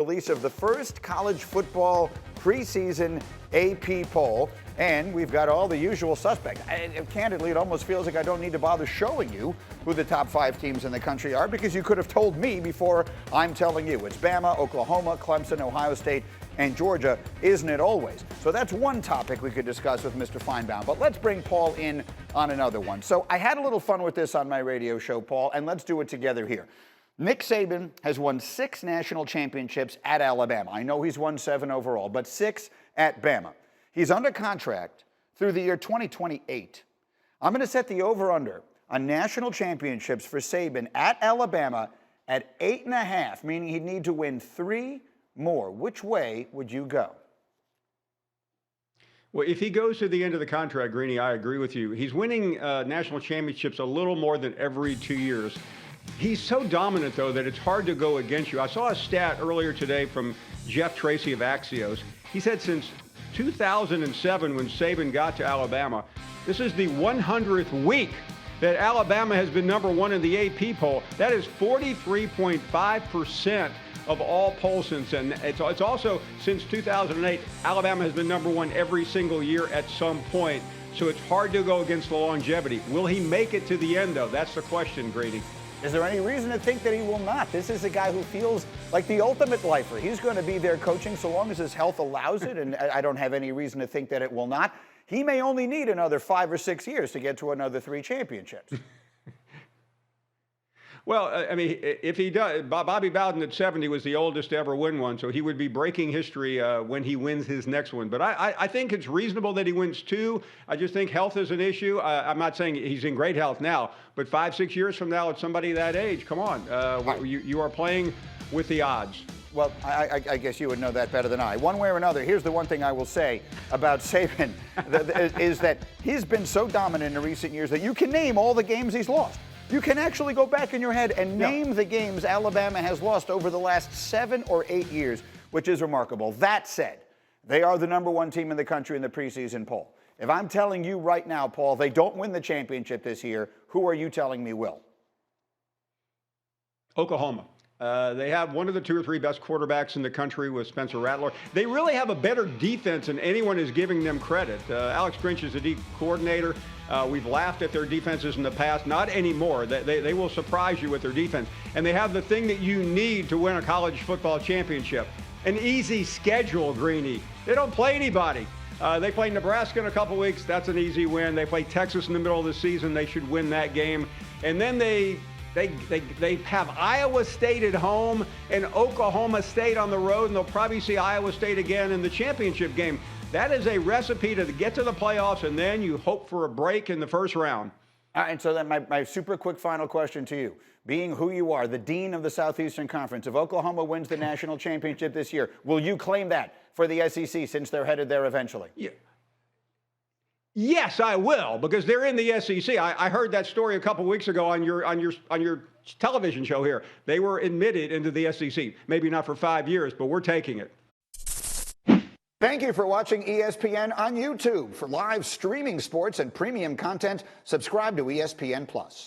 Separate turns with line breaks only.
Release of the first college football preseason AP poll, and we've got all the usual suspects. Candidly, it almost feels like I don't need to bother showing you who the top 5 teams in the country are, because you could have told me before I'm telling you. It's Bama, Oklahoma, Clemson, Ohio State, and Georgia, isn't it always? So that's one topic we could discuss with Mr. Finebaum, but let's bring Paul in on another one. So I had a little fun with this on my radio show, Paul, and let's do it together here. Nick Saban has won 6 national championships at Alabama. I know he's won 7 overall, but 6 at Bama. He's under contract through the year 2028. I'm going to set the over-under on national championships for Saban at Alabama at 8.5, meaning he'd need to win 3 more. Which way would you go?
Well, if he goes to the end of the contract, Greeny, I agree with you. He's winning national championships a little more than every 2 years. He's so dominant, though, that it's hard to go against you. I saw a stat earlier today from Jeff Tracy of Axios. He said since 2007, when Saban got to Alabama, this is the 100th week that Alabama has been number 1 in the AP poll. That is 43.5% of all polls since then. It's also, since 2008, Alabama has been number 1 every single year at some point. So it's hard to go against the longevity. Will he make it to the end, though? That's the question, Grady.
Is there any reason to think that he will not? This is a guy who feels like the ultimate lifer. He's going to be there coaching so long as his health allows it, and I don't have any reason to think that it will not. He may only need another 5 or 6 years to get to another 3 championships.
Well, I mean, if he does, Bobby Bowden at 70 was the oldest to ever win one, so he would be breaking history when he wins his next one. But I think it's reasonable that he wins 2. I just think health is an issue. I'm not saying he's in great health now, but 5, 6 years from now, it's somebody that age. Come on, you are playing with the odds.
Well, I guess you would know that better than I. One way or another, here's the one thing I will say about Saban, is that he's been so dominant in recent years that you can name all the games he's lost. You can actually go back in your head and name the games Alabama has lost over the last 7 or 8 years, which is remarkable. That said, they are the number 1 team in the country in the preseason poll. If I'm telling you right now, Paul, they don't win the championship this year, who are you telling me will?
Oklahoma. They have one of the 2 or 3 best quarterbacks in the country with Spencer Rattler. They really have a better defense than anyone is giving them credit. Alex Grinch is the D coordinator. We've laughed at their defenses in the past. Not anymore. They will surprise you with their defense. And they have the thing that you need to win a college football championship. An easy schedule, Greeny. They don't play anybody. They play Nebraska in a couple weeks. That's an easy win. They play Texas in the middle of the season. They should win that game. And then they have Iowa State at home and Oklahoma State on the road, and they'll probably see Iowa State again in the championship game. That is a recipe to get to the playoffs, and then you hope for a break in the first round.
And so then my super quick final question to you. Being who you are, the dean of the Southeastern Conference, if Oklahoma wins the national championship this year, will you claim that for the SEC since they're headed there eventually?
Yeah. Yes, I will, because they're in the SEC. I heard that story a couple weeks ago on your television show here. They were admitted into the SEC. Maybe not for 5 years, but we're taking it.
Thank you for watching ESPN on YouTube. For live streaming sports and premium content, subscribe to ESPN+.